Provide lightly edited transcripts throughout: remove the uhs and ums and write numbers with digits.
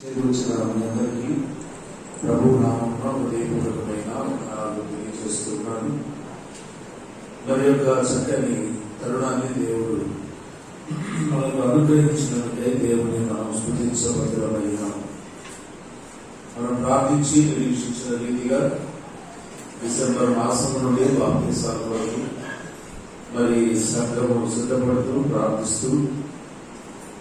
అందరికీ ప్రభు నామమున హృదయపూర్వకమైన వందనాలు తెలియజేస్తున్నాను. మరి యొక్క చక్కని తరుణాన్ని దేవుడు మనకు అనుగ్రహించినట్లే దేవుని మనం స్తుతించబద్దులమైనా మనం ప్రార్థించి నిరీక్షించిన రీతిగా డిసెంబర్ మాసం నుండి బాప్తిసాల వరకు మరి సంఘము సిద్ధపడుతూ ప్రార్థిస్తూ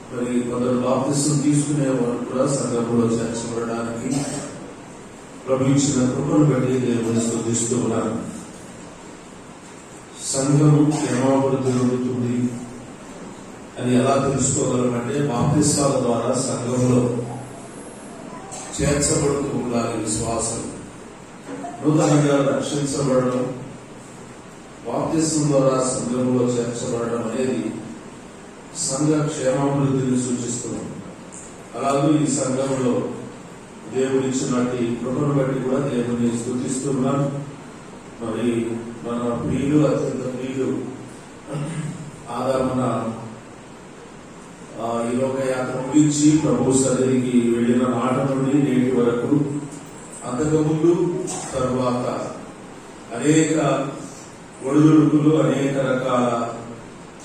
మరి కొందరు బాప్తిసం తీసుకునే వారు కూడా సంఘంలో చేర్చబడడానికి ప్రభు ఇచ్చిన కృపను బట్టి దేవుని స్తుతిస్తూ ఉన్నారు. సంఘము క్షేమాభివృద్ధి జరుగుతుంది అని ఎలా తెలుసుకోగలమంటే బాప్తిసాల ద్వారా సంఘంలో చేర్చబడుతూ ఉండాలి. విశ్వాసం నూతనంగా రక్షించబడడం, బాప్తిసం ద్వారా సంఘంలో చేర్చబడడం అనేది సంఘ క్షేమాభివృద్ధిని సూచిస్తున్నాం. అలాగే ఈ సంఘంలో దేవుడిచ్చినట్టు కృపను బట్టి కూడా దేవుని స్తుతిస్తున్నాం. మరి మన ప్రియులు, అత్యంత ప్రియులు ఆదామున ఈ లోకయాత్ర ముగించి ప్రభు సన్నిధికి వెళ్ళిన నాట నుండి నేటి వరకు అంతకుముందు తరువాత అనేక ఒడిదుడుకులు, అనేక రకాల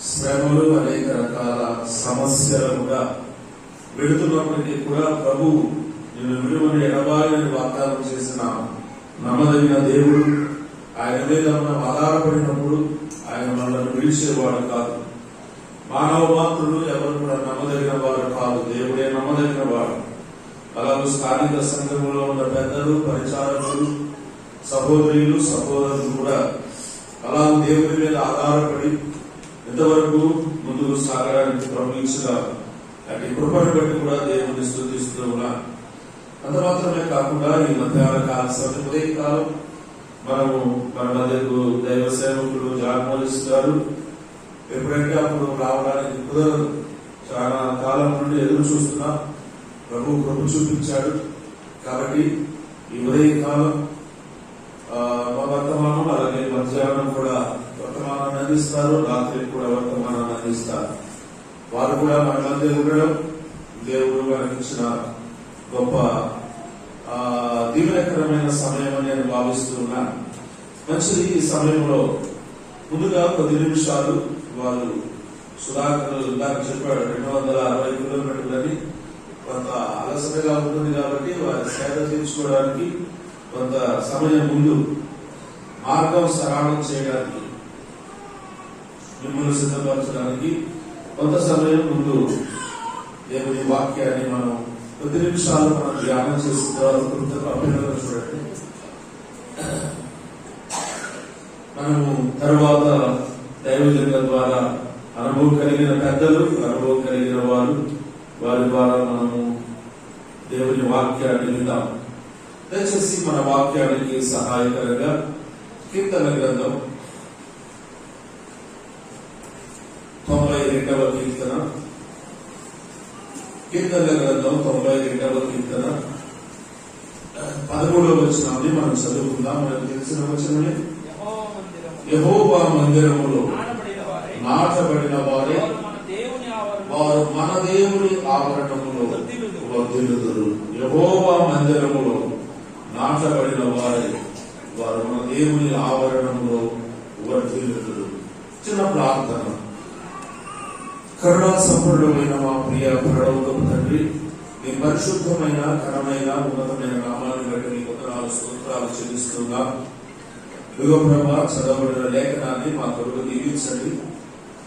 శ్రమలు, అనేక రకాల సమస్యలుగా వెళుతున్నప్పటికీ కూడా ప్రభు నేను విలువని ఎడబాయని వాగ్దానం చేసిన నమ్మదగిన దేవుడు. ఆయన మీద మనం ఆధారపడినప్పుడు ఆయన మనల్ని విడిచేవాడు కాదు. మానవ మాత్రులు ఎవరు కూడా నమ్మదగిన వారు కాదు, దేవుడే నమ్మదగిన వాడు. అలాగే స్థానిక సంఘంలో ఉన్న పెద్దలు, పరిచారకులు, సహోదరులు, సహోదరులు కూడా అలా దేవుడి మీద ఆధారపడి ఇంతవరకు ముందుకు సాగడానికి ప్రభు ఇచ్చిన అటు కృపను బట్టి కూడా దేవుని స్తుతిస్తూ ఉన్నారు. అంత మాత్రమే కాకుండా ఈ మధ్యాహ్న కాల ఉదయ కాలం మనము మన మధ్యకు దైవ సేవకులు జాగ్మోలిస్ గారు ఎప్పుడంటే అప్పుడు రావడానికి కుదరదు. చాలా కాలం నుండి ఎదురు చూస్తున్నా ప్రభు కృప చూపించాడు. కాబట్టి ఈ ఉదయ కాలం మా వర్తమానం, అలాగే మధ్యాహ్నం కూడా వర్తమానాన్ని అందిస్తారు, రాత్రి కూడా వర్తమానాన్ని అందిస్తారు. వారు కూడా మన మధ్య ఉండడం దేవుడు మనకి ఇచ్చిన గొప్ప దీవెనకరమైన సమయం అని నేను భావిస్తూ ఉన్నాను. మంచిది. ఈ సమయంలో ముందుగా 10 నిమిషాలు వారు సుధాకర్ ఇందాక చెప్పాడు 260 కిలోమీటర్లని కొంత అలసటగా ఉంటుంది కాబట్టి వారి సేద తీర్చుకోవడానికి కొంత సమయం ముందు మార్గం సరళం చేయడానికి, మిమ్మల్ని సిద్ధపరచడానికి కొంత సమయం ముందు దేవుని వాక్యాన్ని మనం 10 నిమిషాలు మనం ధ్యానం చేస్తున్నారు. అభ్యర్థన చూడండి. మనము తర్వాత దైవజనుల ద్వారా అనుభవం కలిగిన పెద్దలు, అనుభవం కలిగిన వారు, వారి ద్వారా మనము దేవుని వాక్యాన్ని విందాం. దయచేసి మన వాక్యానికి సహాయకరంగా కీర్తన గ్రంథం 92వ కీర్తన, కీర్తన గ్రంథం 92వ కీర్తన 13వ వచనాన్ని మనం చదువుకుందాం. మనకు తెలిసిన వచనమే, యెహోవా మందిరములో నాటబడిన వారే వారు మన దేవుని ఆవరణములో వర్ధిల్లుదురు. యెహోవా మందిరములో నాటబడిన వారే వారు మన దేవుని ఆవరణములో వర్ధిల్లుదురు. చిన్న ప్రార్థన. కరుణా సంపన్నుడైన మా ప్రియ పరలోకపు తండ్రి, నీ పరిశుద్ధమైన, ఘనమైన, ఉన్నతమైన నామాన్ని బట్టి నీ వందనాలు, స్తోత్రాలు చెల్లిస్తున్నా. యుగ ప్రభా, చదవబడిన లేఖనాన్ని మా కొరకు దీవించండి.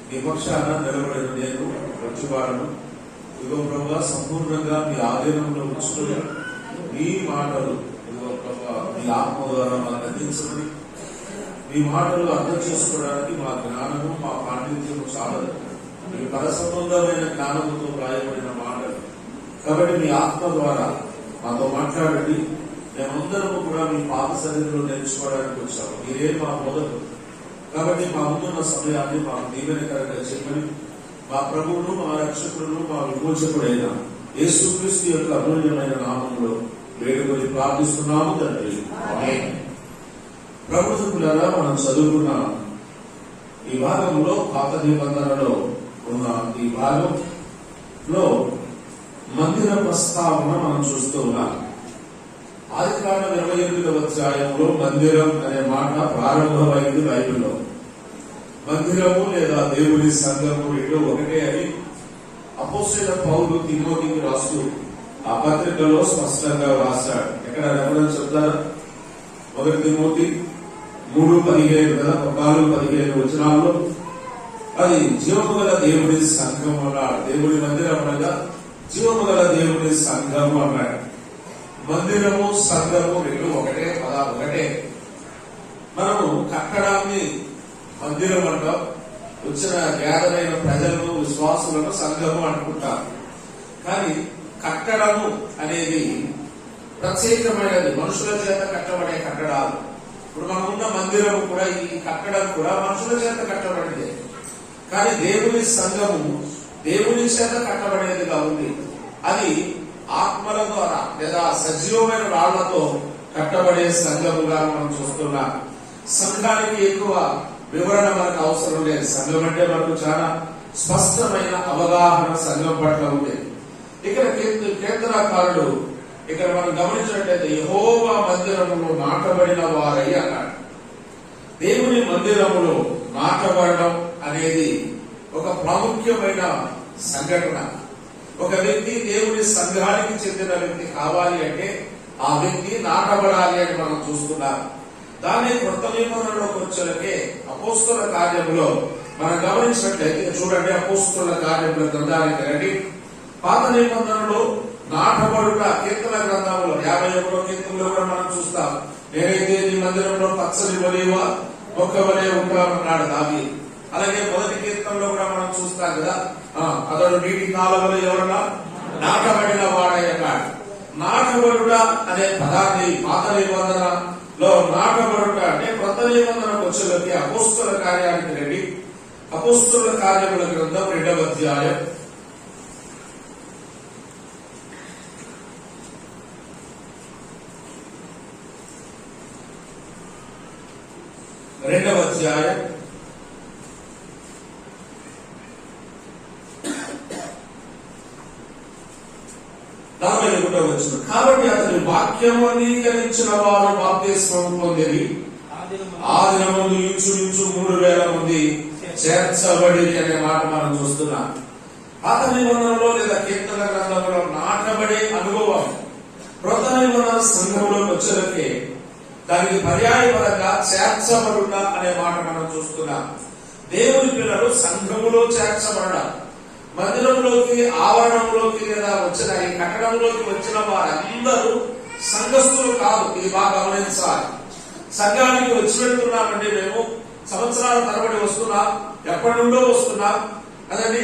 నీ పక్షాన నిలబడిన నేను వచ్చువాడను. యుగ ప్రభా, సంపూర్ణంగా మీ ఆధీనంలో ఉంచుకుని నీ మాటలు యుగ ప్రభా మీ ఆత్మ ద్వారా మాకు అందించమని, మీ మాటలు అర్థం చేసుకోవడానికి మా జ్ఞానము, మా పాండిత్యము చాలదు. మీ పర సంబంధమైన జ్ఞానముతో రాయబడిన మాటలు కాబట్టి మీ ఆత్మ ద్వారా మాతో మాట్లాడండి. మేమందరము కూడా మీ పాత సన్నిధిలో నేర్చుకోవడానికి వచ్చాము. మీరే మా మొదలు కాబట్టి మా ముందున్న సమయాన్ని మాకు దీవెనకరంగా చేయమని మా ప్రభువును, మా రక్షకులను, మా విమోచకుడైన యేసుక్రీస్తు యొక్క అమూల్యమైన నామంలో వేడుకొని ప్రార్థిస్తున్నాము తండ్రి. ఆమేన్. ప్రభువులారా, మనం చదువుకున్న ఈ భాగంలో, పాత నిబంధనలో ఉన్న ఈ భాగంలో మందిర ప్రస్తావన మనం చూస్తూ ఉన్నాం. ఆదికాండం 28వ అధ్యాయంలో మందిరం అనే మాట ప్రారంభమైంది బైబిల్లో. మందిరము లేదా దేవుని సంఘము రెండు ఒకటే అని అపోస్తలుడైన పౌలు తిమోతికి రాస్తూ ఆ పత్రికలో స్పష్టంగా రాశాడు. ఎక్కడ రెఫరెన్స్ చెప్తారా? 1 తిమోతి 3:15 కదా, 14-15 వచనాల్లో అది జీవము గల దేవుని సంఘం అన్నాడు. దేవుని మందిరం అనగా జీవము గల దేవుని సంఘము అన్నాడు. మందిరము సంఘము రెండు ఒకటే, పదాలు ఒకటే. మనము కట్టడాన్ని మందిరం అంటాం, వచ్చిన గ్యాదర్ అయిన ప్రజలను విశ్వాసులను సంఘము అనుకుంటాం. కానీ కట్టడము అనేది ప్రత్యేకమైనది, మనుషుల చేత కట్టబడే కట్టడాలు. ఇప్పుడు మనం ఉన్న మందిరం కూడా, ఈ కట్టడం కూడా మనుషుల చేత కట్టబడిందే. కానీ దేవుని సంఘము దేవుని చేత కట్టబడేదిగా ఉంది. అది ఆత్మల ద్వారా లేదా సజీవమైన రాళ్లతో కట్టబడే సంఘముగా మనం చూస్తున్నాం. సంఘానికి ఎక్కువ వివరణ మనకు అవసరం లేదు. సంఘం అంటే మనకు చాలా స్పష్టమైన అవగాహన సంఘం పట్ల ఉంది. ఇక్కడ కేంద్రకారుడు ఇక్కడ మనం గమనించినట్లయితే యెహోవా మందిరములో నాటబడిన వారై అన్నాడు. దేవుని మందిరములో నాటబడడం అనేది ఒక ప్రాముఖ్యమైన సంఘటన. ఒక వ్యక్తి దేవుని సంఘానికి చెందిన వ్యక్తి కావాలి అంటే ఆ వ్యక్తి నాటబడాలి అని మనం చూస్తున్నాం. దాన్ని కొత్త నిబంధనలోకి వచ్చేలకే అపోస్తలుల కార్యములో మనం గమనించినట్లయితే చూడండి, అపోస్తలుల కార్యముల గ్రంథానికి రండి. పాత నిబంధనలో నాటబడుట కీర్తన గ్రంథంలో 51వ కీర్తనలో కూడా మనం చూస్తాం. నేనైతే నీ మందిరంలో పచ్చని వలేవా మొక్క వలే ఉంటామన్నాడు దావీదు. అలాగే 1వ కీర్తనలో కూడా మనం చూస్తాం కదా, అతడు నీటి కాలువలో ఎవరన్నా నాటబడిన వాడై అన్నాడు. నాటబడుట అనే పదాన్ని పాత నిబంధనలో నాటబడుట అంటే కొత్త నిబంధనకు వచ్చేలోకి అపోస్తలుల కార్యానికి రండి. అపోస్తలుల కార్యముల గ్రంథం 2వ అధ్యాయం 2వ అధ్యాయం 41వ వచనం. కాబట్టి అతని వాక్యము అంగీకరించిన వారు బాప్తిస్మము పొందిరి. ఆ దినమందు ఇంచుమించు 3000 మంది చేర్చబడి అనే మాట మనం చూస్తున్నాం. పాత నిబంధనలో లేదా కీర్తన గ్రంథంలో నాటబడే అనుభవం క్రొత్త నిబంధన సంఘంలోకి వచ్చేలకే దానికి పర్యాయపరంగా చేర్చబడుట అనే మాట మనం చూస్తున్నాం. దేవుని పిల్లలు సంఘములో చేర్చబడడం, మందిరంలోకి ఆవరణంలోకి లేదా వచ్చిన ఈ కట్టడంలోకి వచ్చిన వారందరూ సంఘస్థులు కాదు. ఇది బాగా గమనించాలి. సంఘానికి వచ్చి పెడుతున్నామంటే మేము సంవత్సరాల తరబడి వస్తున్నాం, ఎప్పటి నుండో వస్తున్నాం అదండి.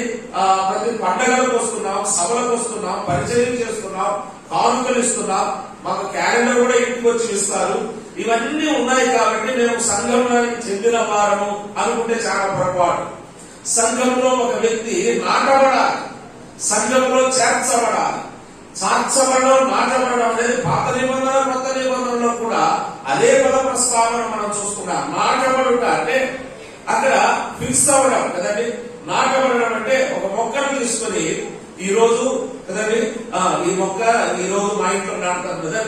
ప్రతి పండగలకు వస్తున్నాం, సభలకు వస్తున్నాం, పరిచయం చేస్తున్నాం, కానుకలు ఇస్తున్నాం, మాకు క్యాలెండర్ కూడా ఇంటికి వచ్చి ఇస్తారు. ఇవన్నీ ఉన్నాయి కాబట్టి మేము సంఘంలోకి చెందిన వారము అనుకుంటే చాలా పొరపాటు. సంఘంలో ఒక వ్యక్తి నాటబడాలి, సంఘంలో చేర్చబడాలి. చేర్చబడడం, నాటబడడం అనేది పాత నిబంధన కొత్త నిబంధనలో కూడా అదే పద ప్రస్తావన మనం చూస్తున్నాం. నాటబడుట అంటే అక్కడ ఫిక్స్ అవ్వడం కదండి. నాటబడడం అంటే ఒక మొక్కను తీసుకుని ఈ రోజు కదండి, ఈ మొక్క ఈ రోజు మా ఇంట్లో నాటుతాం కదా,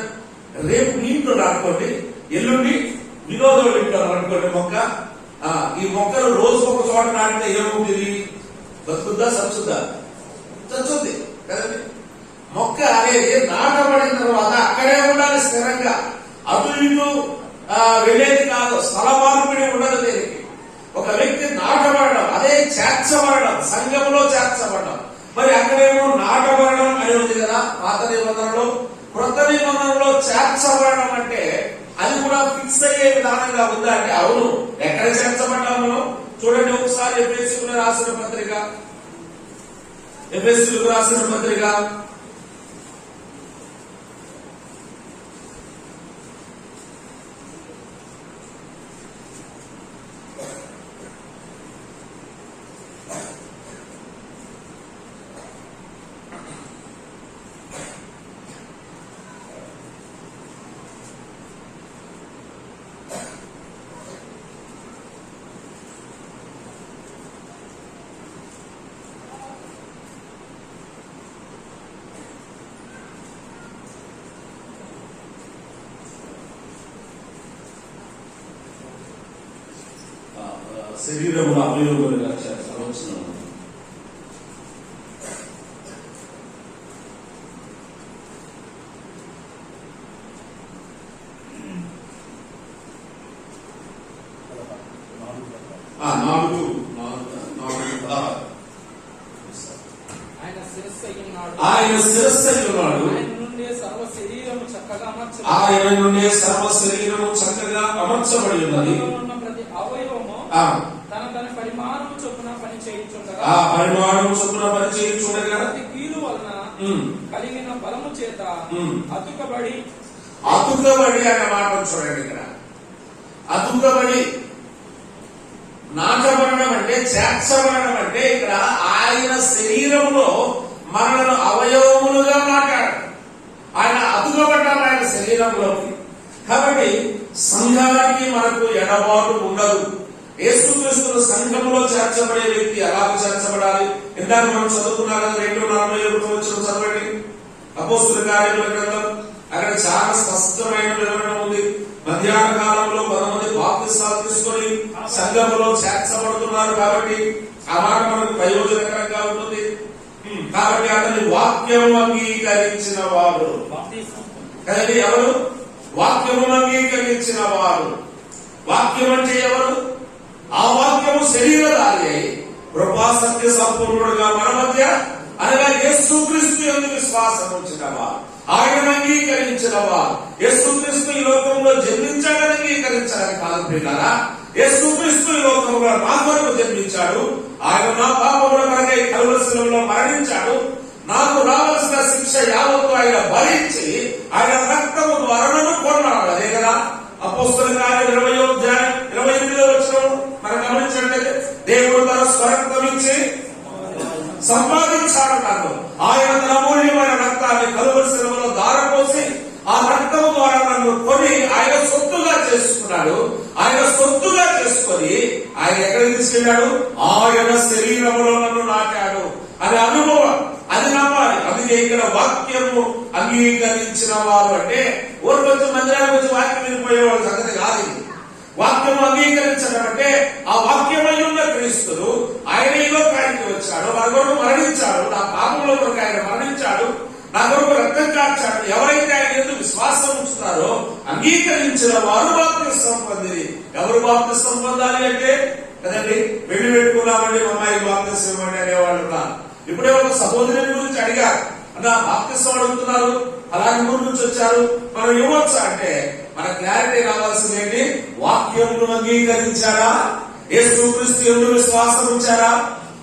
రేపు మీ ఇంట్లో నాటుకోండి, ఎల్లుండి వినోదోళ్ళ ఇంట్లో నాటుకోండి మొక్క. ఈ మొక్కలు రోజు ఒక చోట నాటితే ఏమవుతుంది? బతుకుద్దా, చచ్చుద్దా? చచ్చుద్ది కదండి. మొక్క అనేది నాటబడిన తర్వాత అక్కడే ఉండాలి స్థిరంగా, అటు ఇటు వెళ్ళేది కాదు, స్థల మార్పిడి ఉండదు దీనికి. ఒక వ్యక్తి నాటబడడం అదే చేర్చబడడం, సంఘంలో చేర్చబడడం. మరి అక్కడేమో నాటబడడం అని ఉంది కదా పాత నిబంధనలో. క్రొత్త నిబంధనలో చేర్చబడడం అంటే అది కూడా ఫిక్స్ అయ్యే విధానంగా ఉందా అంటే అవును. ఎక్కడ చేర్చబడ్డాము చూడండి ఒకసారి. ఎఫెసీయులకు రాసిన పత్రిక, ఎఫెసీయులకు రాసిన పత్రిక 1 శరీరంలో అవయవములుగా చేర్చవచ్చును. ఆయన శిరస్సు అయి ఉన్నాడు. ఆయన నుండే సర్వ శరీరము చక్కగా అమర్చబడి ఉన్నది. పరిమాణము చొప్పున పని చేయుచుండగా కీలు వలన కలిగిన బలము చేత అతుకబడి అనే మాట చూడండి. ఇక్కడ అతుకబడి, నాటబడడం అంటే, చేర్చబడడం అంటే, ఇక్కడ ఆయన శరీరంలో మనలను అవయవములుగా మాట్లాడారు. ఆయన అతుకబడ్డారు ఆయన శరీరంలోకి. కాబట్టి సంఘానికి మనకు ఎడబాటు ఉండదు. యేసుక్రీస్తు సంఘంలో చేర్చబడే వ్యక్తి ఎలా చేర్చబడాలి? ఇందాక మనం చదువుకున్నాం కదా, 2:41 చదవండి. అపోస్తుల కార్యముల గ్రంథం, అక్కడ చాలా స్పష్టమైన వివరణ ఉంది. మధ్యాహ్న కాలంలో 10 మంది బాప్తిస్మాలు తీసుకొని సంఘంలో చేర్చబడుతున్నారు. కాబట్టి ఆ మాట మనకు ప్రయోజనకరంగా ఉంటుంది. కాబట్టి అతని వాక్యం అంగీకరించిన వారు కదండి. ఎవరు? వాక్యము అంగీకరించిన వారు. వాక్యం అంటే ఎవరు? ఆ వాక్యము శరీరధారి అయి కృపా సత్య సంపూర్ణుడుగా మన మధ్య, అనగా యేసుక్రీస్తు యందు విశ్వాసం ఉంచిన వారు, ఆయన అంగీకరించిన వారు. యేసుక్రీస్తు ఈ లోకంలో జన్మించాడని అంగీకరించాలని కాదు ప్రియులారా, యేసుక్రీస్తు ఈ లోకంలో నా కొరకు జన్మించాడు. ఆయన నా పాపముల కొరకై కలువరి శిలువలో మరణించాడు. నాకు రావాల్సిన శిక్ష యావత్తు ఆయన భరించి ఆయన రక్తము ద్వారా నన్ను కొన్నాడు. అదే కదా అపోస్తల కార్యం 20:28 మనం గమనించినట్లయితే, దేవుడు తన స్వరక్తం ఇచ్చి సంపాదించాడు నన్ను. ఆయన తన అమూల్యమైన రక్తాన్ని కలువరి శిలువలో ధారపోసి ఆ రక్తం ద్వారా నన్ను కొని ఆయన సొత్తుగా చేసుకున్నాడు. ఆయన సొత్తుగా చేసుకొని ఆయన ఎక్కడికి తీసుకెళ్ళాడు? ఆయన శరీరంలో నన్ను నాటాడు అనే అనుభవం, అది నమ్మాలి. అందుకే ఇక్కడ వాక్యము అంగీకరించిన వారు అంటే ఊరు కొంచెం మందిరానికి వచ్చి వాక్యం వినిపోయేవాడు సంగతి కాదు. వాక్యము అంగీకరించడం అంటే ఆ వాక్యమై ఉన్న క్రీస్తుడు ఆయన ఈ లోకానికి వచ్చాడు, నా కొరకు మరణించాడు, నా పాపంలో కొరకు ఆయన మరణించాడు, నా కొరకు రక్తం కార్చాడు. ఎవరైతే ఆయన ఎందుకు విశ్వాసం ఉంచుతారో అంగీకరించిన వారు బాప్తిస్మం పొందిరి. ఎవరు బాప్తిస్మం పొందాలి అంటే కదండి, పెళ్లి పెట్టుకున్నామండి మా అమ్మాయికి బాప్తిస్మం ఇవ్వండి అనేవాళ్ళు ఉన్నారు. ఇప్పుడే ఒక సహోదరుని గురించి అడిగారు, అన్నా బాప్తిస్మం అడుగుతున్నారు, అలాంటి ఊరు నుంచి వచ్చారు, మనం ఇవ్వచ్చా అంటే మన క్లారిటీ రావాల్సింది ఏంటి? వాక్యమును అంగీకరించారా? యేసుక్రీస్తు యందు విశ్వాసం ఉంచారా?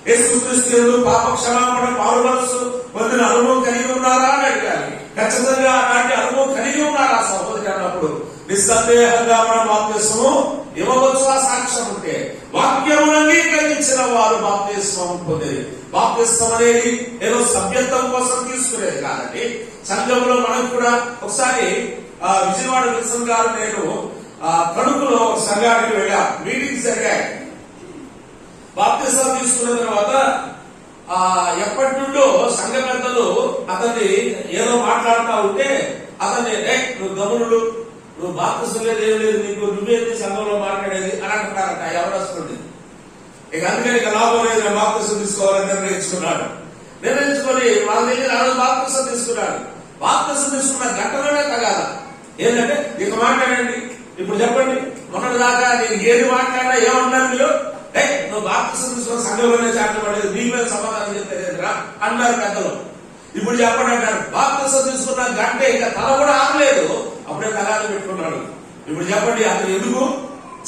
యేసుక్రీస్తు యందు పాప క్షమాపణ పాలుమనస్సు పొందిన అనుభవం కలిగి ఉన్నారా అని అడిగారు. ఖచ్చితంగా అలాంటి అనుభవం కలిగి ఉన్నారా సహోదరి అన్నప్పుడు నిస్సందేహంగా మనం బాప్తిస్మం ఇవ్వవచ్చు. ఆ సాక్ష్యం ఉంటే వాక్యమును అంగీకరించిన వారు బాప్తిస్మం పొందేది. బాప్తిస్మం అనేది ఏదో సభ్యత్వం కోసం తీసుకునేది కాదండి. సంఘంలో మనం కూడా ఒకసారి విజయవాడ విల్సన్ గారు నేను తణుకులో సంఘానికి వెళ్ళా, మీటింగ్స్ జరిగాయి. బాప్తిస్మం తీసుకున్న తర్వాత ఎప్పటి నుండో సంఘ పెద్దలు అతన్ని ఏదో మాట్లాడుతూ ఉంటే అతన్ని నువ్వు గమనుడు, నువ్వు బాప్తిస్మం లేదు, ఏం లేదు నీకు, నువ్వేంటి సంఘంలో మాట్లాడేది అని అంటున్నారట ఎవరొస్తుంది. ఇక అందుకని ఇక లాభం లేదు, నేను బాప్తిస్మం తీసుకోవాలని నిర్ణయించుకున్నాడు. నిర్ణయించుకొని వాళ్ళ దగ్గర బాప్తిస్మం తీసుకున్నాడు. బాప్తిస్మం తీసుకున్న గంటలోనే తగాల. ఏంటంటే ఇక మాట్లాడండి, ఇప్పుడు చెప్పండి, మొన్నటి దాకా నేను ఏది మాట్లాడినా ఏమన్నారు మీరు? నువ్వు బాప్తిస్మం తీసుకున్న సంఘంలోనే చేర్చబడలేదు, మీ మీద సమాధానం చెప్పేదేంద్రా అన్నారు పెద్దలు. ఇప్పుడు చెప్పండి అంటారు. బాప్తిస్మం తీసుకున్న గంట ఇక తల కూడా ఆగలేదు, అప్పుడే తగాలు పెట్టుకున్నాడు. ఇప్పుడు చెప్పండి, అతను ఎందుకు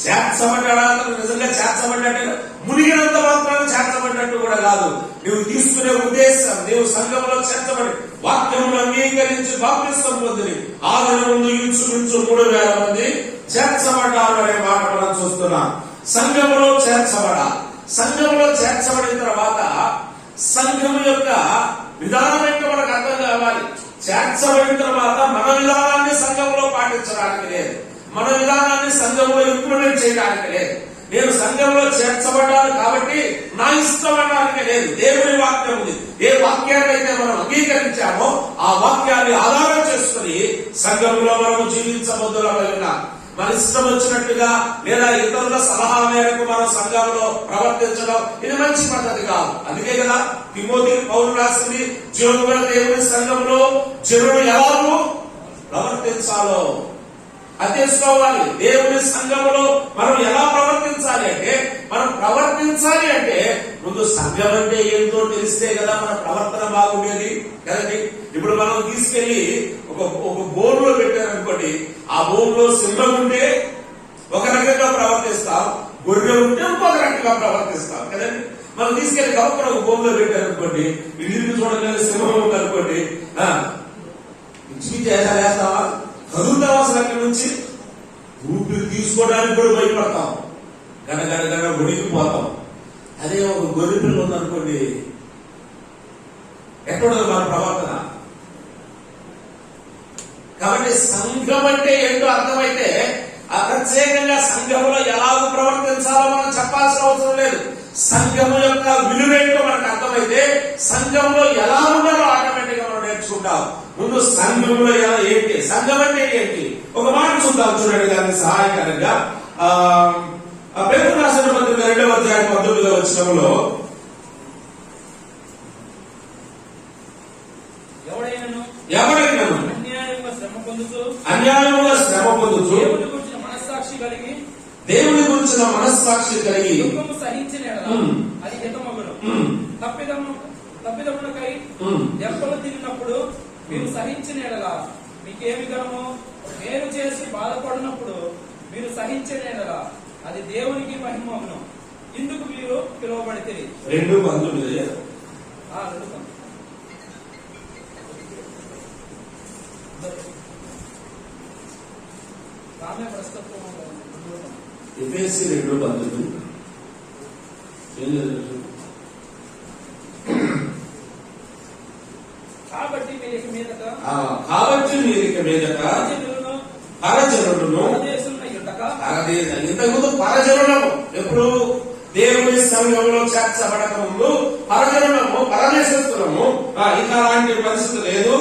చేర్చబడ్డా? అతను నిజంగా చేర్చబడ్డట్టు, మునిగినంత మాత్రాన్ని చేర్చబడ్డట్టు కూడా కాదు. నువ్వు తీసుకునే ఉద్దేశం, నీవు సంఘంలో చేర్చబడి వాక్యమును అంగీకరించి బాప్తిస్మం పొంది ఆ దిన ముందు ఇంచుమించు 3000 మంది చేర్చబడ్డారు అనే మాట మనం చూస్తున్నాం. సంఘంలో చేర్చబడాలి. సంఘంలో చేర్చబడిన తర్వాత సంఘం యొక్క విధానం ఏంటో మనకు అర్థం కావాలి. చేర్చబడిన తర్వాత మన విధానాన్ని సంఘంలో పాటించడానికి లేదు, మన విధానాన్ని సంఘంలో ఇంప్లిమెంట్ చేయడానికి లేదు. నేను సంఘంలో చేర్చబడ్డాను కాబట్టి నా ఇష్టం అనడానికి లేదు. దేవుని వాక్యం ఉంది. ఏ వాక్యాన్ని అయితే మనం అంగీకరించామో ఆ వాక్యాన్ని ఆధారం చేసుకుని సంఘంలో మనం జీవించబోతున్నాం. మన ఇష్టం వచ్చినట్టుగా లేదా ఇతరుల సలహా మేరకు మనం సంఘంలో ప్రవర్తించడం ఇది మంచి పద్ధతి కాదు. అందుకే కదా తిమోతి పౌలు రాసింది, జీవముగల దేవుని సంఘంలో జనులు ఎవరు ప్రవర్తించాలో అది తెలుసుకోవాలి. దేవుని సంఘంలో మనం ఎలా ప్రవర్తించాలి అంటే, మనం ప్రవర్తించాలి అంటే ముందు సంఘం అంటే ఏంటో తెలిస్తే కదా మన ప్రవర్తన బాగుండేది కదండి. ఇప్పుడు మనం తీసుకెళ్లి ఒక బోర్డులో పెట్టారనుకోండి, ఆ బోర్డులో సింహం ఉంటే ఒక రకంగా ప్రవర్తిస్తాం, గొర్రె ఉంటే ఇంకొక రకంగా ప్రవర్తిస్తాం కదండి. మనం తీసుకెళ్లి గొప్ప ఒక బోర్డులో పెట్టారనుకోండి, ఇంటికి చూడగానే సింహం ఉందనుకోండి, చేస్తావా కదులుతాం, అసలు అక్కడి నుంచి ఊపిరి తీసుకోవడానికి కూడా భయపడతాం, గడగడ ఉడికిపోతాం. అదే ఒక గొర్రె పిల్ల ఉందనుకోండి, ఎక్కడుంది మన ప్రవర్తన. కాబట్టి సంఘం అంటే ఏంటో అర్థమైతే ఆ ప్రత్యేకంగా సంఘంలో ఎలాగో ప్రవర్తించాలో మనం చెప్పాల్సిన అవసరం లేదు. సంఘం యొక్క విలువేంటో మనకు అర్థమైతే సంఘంలో ఎలా ఉండాలో ఆటోమేటిక్ గా మనం నేర్చుకుంటాం. ముందు సంఘంలో ఎలా ఏంటి, సంఘం అంటే ఏంటి ఒక మాట చూద్దాం. చూడండి దానికి సహాయకరంగా పేతురు రాసిన పత్రిక 2వ అధ్యాయం 19వ వచనంలో, ఎవడైనాను అన్యాయముగా శ్రమ పొందుతూ దేవుని గురించిన మనస్సాక్షి కలిగి సహించిన అది హితమగును. తప్పిదమునకై దెబ్బలు తిరిగినప్పుడు మీరు సహించిన ఎడల మీకేమి గనము, మేలు చేసి బాధపడినప్పుడు మీరు సహించిన ఎడల అది దేవునికి మహిమగును. ఇందుకు మీరు పిలువబడితే 2:19 ఎఫెసీ 2:19 కాబట్టి మీరు ఇక మీదట పరజనులను ఇంతకుముందు పరజనులము, ఎప్పుడు దేవుని సంఘంలో చేర్చబడక ముందు పరజనులము, పరదేశస్తులము. ఇక అలాంటి పరిస్థితి లేదు.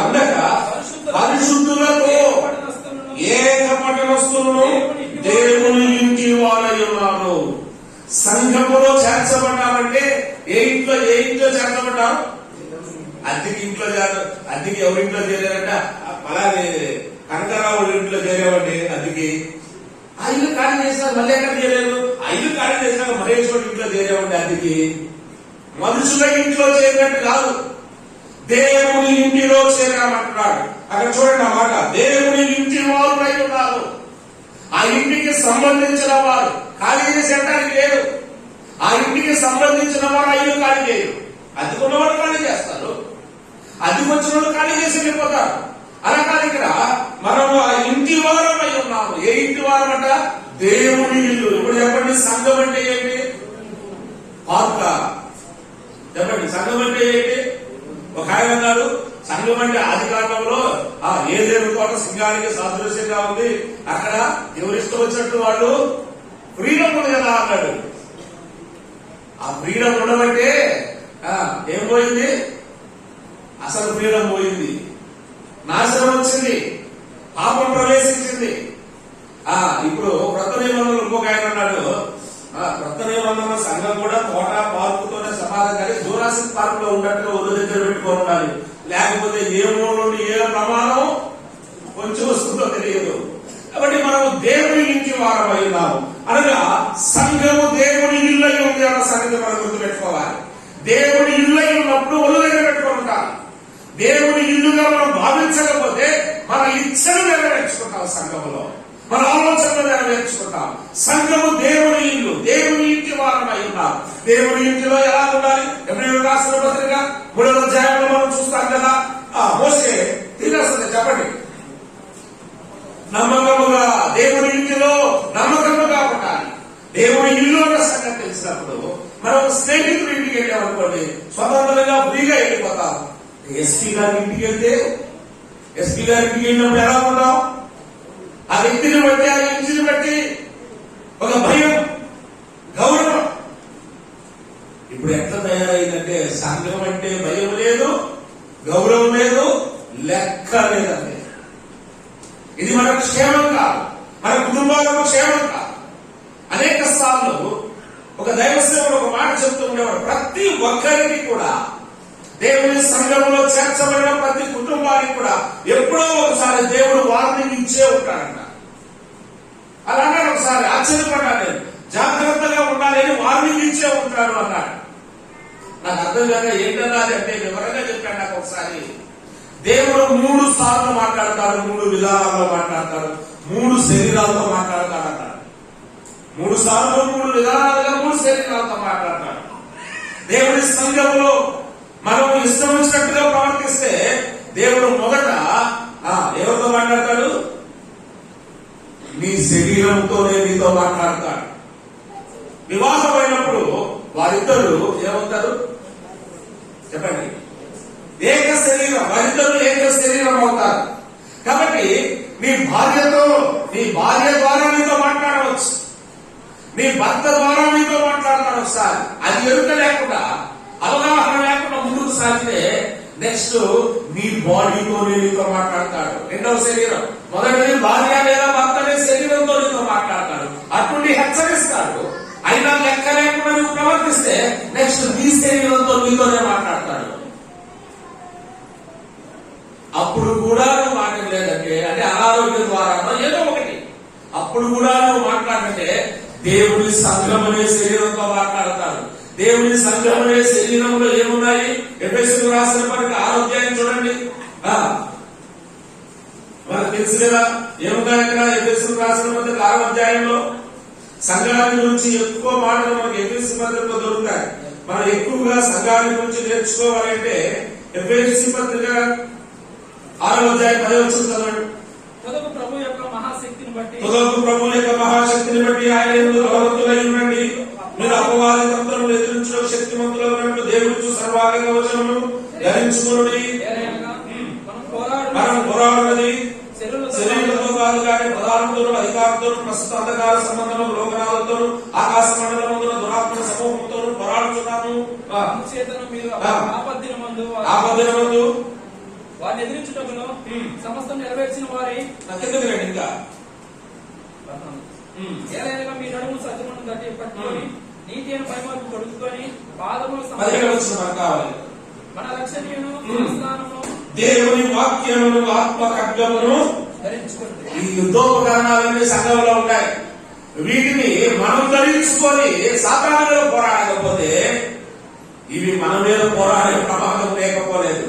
ఉండక పరిశుద్ధులతో ఏక పట్టణస్థులను దేవుని ఇంటి వారై ఉన్నారు. సంఘములో చేర్చబడ్డామంటే ఏ ఇంట్లో చేర్చబడ్డాం? అద్దెకి ఇంట్లో అద్దెకి ఎవరింట్లో చేరారంట, అలాగే కనకరావు ఇంట్లో చేరామండి అద్దెకి. ఆ ఇల్లు ఖాళీ చేసినాక మళ్ళీ ఎక్కడ చేరారు, ఆ ఇల్లు ఖాళీ చేసినాక మహేశ్వరుడు ఇంట్లో చేరామండి అద్దెకి. మనుషుల ఇంట్లో చేరినట్టు కాదు, దేవుని ఇంటిలో చేరామంటున్నాడు. అక్కడ చూడండి ఆ మాట, దేవుని ఇంటి వారు ఉన్నారు. ఆ ఇంటికి సంబంధించిన వారు ఖాళీ చేసేటానికి లేదు. ఆ ఇంటికి సంబంధించిన వారు ఆ ఇల్లు ఖాళీ చేయరు. అద్దెకున్న వాడు ఖాళీ చేస్తారు, అద్దెకొచ్చిన వాళ్ళు ఖాళీ చేసి వెళ్ళిపోతారు. అలా కాదు, ఇక్కడ మనం ఆ ఇంటి వారమై ఉన్నాము. ఏ ఇంటి వారం అంట? దేవుని ఇల్లు. ఇప్పుడు చెప్పండి, సంఘం అంటే ఏంటి? పాత్ర. చెప్పండి, సంఘం అంటే ఏంటి? ఒక ఆయన అన్నాడు, సంఘం అంటే ఆది కాలంలో ఏదేరు తోట సింగానికి సాదృశ్యంగా ఉంది, అక్కడ ఎవరిష్టం వచ్చినట్టు వాళ్ళు ఫ్రీడమ్ ఉంది కదా అన్నాడు. ఆ ఫ్రీడమ్ ఉండమంటే ఏం పోయింది? అసలు ఫ్రీడమ్ పోయింది, నాశనం వచ్చింది, పాపం ప్రవేశించింది. ఇప్పుడు కొత్త నిబంధనలు ఇంకొక ఆయన అన్నాడు, కొత్త నిబంధన సంఘం కూడా తోట పార్కుతోనే సమాధానం, కానీ జూరాసిక్ పార్క్ లో ఉన్నట్టుగా ఒళ్ళు దగ్గర పెట్టుకొని ఉండాలి, లేకపోతే ఏ మూల నుండి ఏ ప్రమాదం కొంచెం వస్తుందో తెలియదు. కాబట్టి మనం దేవుని ఇంటి వారం అయినాము అనగా సంఘము దేవుని ఇల్లు అయి ఉంది అన్న సంగతి మనం గుర్తుపెట్టుకోవాలి. దేవుని ఇల్లు అయి ఉన్నప్పుడు ఒళ్ళు దగ్గర పెట్టుకొని ఉండాలి. దేవుని ఇల్లుగా మనం భావించకపోతే మన ఇచ్చను నెరవేర్చుకుంటాం, సంఘంలో మన ఆలోచనలు నెరవేర్చుకుంటాం. సంఘము దేవుని ఇల్లు, దేవుని ఇంటి వారం అయి ఉన్నాం. దేవుని ఇంటిలో ఎలా ఉండాలి? ఎబ్రీయులకు రాసిన పత్రిక 3వ అధ్యాయంలో మనం చూస్తాం కదా, మోషే తిరిగి చెప్పండి, నమ్మకముగా దేవుని ఇంటిలో నమ్మకముగా ఉండాలి. దేవుని ఇల్లు అన్న సంగతి తెలిసినప్పుడు మనం స్నేహితుడి ఇంటికి వెళ్ళామనుకోండి, స్వతంత్రంగా ఫ్రీగా వెళ్ళిపోతాం. ఎస్పీ గారి ఇంటికి వెళ్తే, ఎస్పీ గారి ఇంటికి వెళ్ళినప్పుడు ఎలా ఉంటాం? ఆ వ్యక్తిని బట్టి, ఆ ఇంటిని బట్టి ఒక భయం, గౌరవం. ఇప్పుడు ఎట్లా తయారైందంటే సంఘం అంటే భయం లేదు, గౌరవం లేదు, లెక్క లేదండి. ఇది మన క్షేమం కాదు, మన కుటుంబాలకు క్షేమం కాదు. అనేక సార్లు ఒక దైవ సేవకుడు ఒక మాట చెప్తూ ఉండేవాడు, ప్రతి ఒక్కరికి కూడా దేవుని సంఘంలో చేర్చబడిన ప్రతి కుటుంబానికి కూడా ఎప్పుడో ఒకసారి దేవుడు వార్నింగ్ ఇచ్చే ఉంటాడంట. అలాగే ఒకసారి ఆశ్చర్యపడ్డాను నేను, జాగ్రత్తగా ఉండాలని వార్నింగ్ ఇచ్చే ఉంటాడు అన్నాడు. నాకు అర్థం కాక ఏంటన్నది అంటే వివరంగా చెప్పాడు నాకు ఒకసారి. దేవుడు 3 సార్లు మాట్లాడతాడు, 3 విధానాల్లో మాట్లాడతాడు, 3 శరీరాలతో మాట్లాడతాడు అన్నాడు. 3 సార్లు 3 విధానాలుగా 3 శరీరాలతో మాట్లాడతాడు. దేవుడి సంఘంలో మనం ఇష్టం వచ్చినట్టుగా ప్రవర్తిస్తే దేవుడు మొదట ఎవరితో మాట్లాడతాడు? నీ శరీరంతోనే నీతో మాట్లాడతాడు. వివాహమైనప్పుడు వారిద్దరు ఏమవుతారు చెప్పండి? ఏక శరీరం. వారిద్దరు ఏక శరీరం అవుతారు. కాబట్టి నీ భార్య ద్వారా నీతో మాట్లాడవచ్చు, నీ భర్త ద్వారా నీతో మాట్లాడతాడు. ఒకసారి అది ఎరుక లేకుండా, అవగాహన లేకుండా ముందుకు సాగితే నెక్స్ట్ నీ బాడీతోనే నీతో మాట్లాడతాడు. రెండవ శరీరం. మొదటిది భార్య లేదా భర్త అనే శరీరంతో నీతో మాట్లాడతాడు, అటువంటి హెచ్చరిస్తాడు. అయినా లెక్క లేకుండా నువ్వు ప్రవర్తిస్తే నెక్స్ట్ నీ శరీరంతో నీతోనే మాట్లాడతాడు. అప్పుడు కూడా నువ్వు మాట్లాడలేదంటే అంటే అనారోగ్యం ద్వారానో ఏదో ఒకటి, అప్పుడు కూడా నువ్వు మాట్లాడంటే దేవుని సంఘం అనే శరీరంతో మాట్లాడతాడు. దేవుని సంఘం అనే శరీరంలో ఏమున్నాయి? ఎఫెసీయులకు రాసిన పత్రిక 6వ అధ్యాయం చూడండి. మనకు తెలుసు కదా ఏమున్నాయి అక్కడ. ఎఫెసీయులకు రాసిన పత్రిక 6వ అధ్యాయంలో సంఘాన్ని గురించి ఎక్కువ మాటలు మనకి ఎఫెసీ పత్రికలో దొరుకుతాయి. మనం ఎక్కువగా సంఘాన్ని గురించి నేర్చుకోవాలంటే ఎఫెసీ పత్రిక 6వ అధ్యాయం 10వ వచనం చదవండి. తుదకు ప్రభు యొక్క మహాశక్తిని బట్టి ఆయన యందు బలవంతులై ఉండండి. మీరు అపవాది తంత్రములు ఎదిరించడం శక్తిమంతులుగా ఉన్నట్టు దేవుడు సర్వాంగ వచనము ధరించుకొనుడి. మనం పోరాడున్నది శరీరంతో కాదు కానీ ప్రధానంతోనూ అధికారంతోనూ ప్రస్తుత అంధకార సంబంధం లోకనాలతోనూ ఆకాశ మండలమున దురాత్మ సమూహంతోనూ పోరాడుతున్నాము. ఆపద్దినమందు వారిని ఎదిరించుటకును సమస్తం నెరవేర్చిన వారి ఇంకా ఏదైనా మీ నడుము సత్యమును గట్టి పట్టుకొని నీతి అయిన పైమార్పు కొడుకుని పాదములు కావాలి. మన రక్షణీయును స్నానము దేవుని వాక్యమును ఆత్మ ఖడ్గమును ధరించుకుంది. ఈ యుద్ధోపకరణాలన్నీ సంఘంలో ఉంటాయి. వీటిని మనం ధరించుకొని సాతానులో పోరాడకపోతే ఇవి మన మీద పోరాడే ప్రమాదం లేకపోలేదు.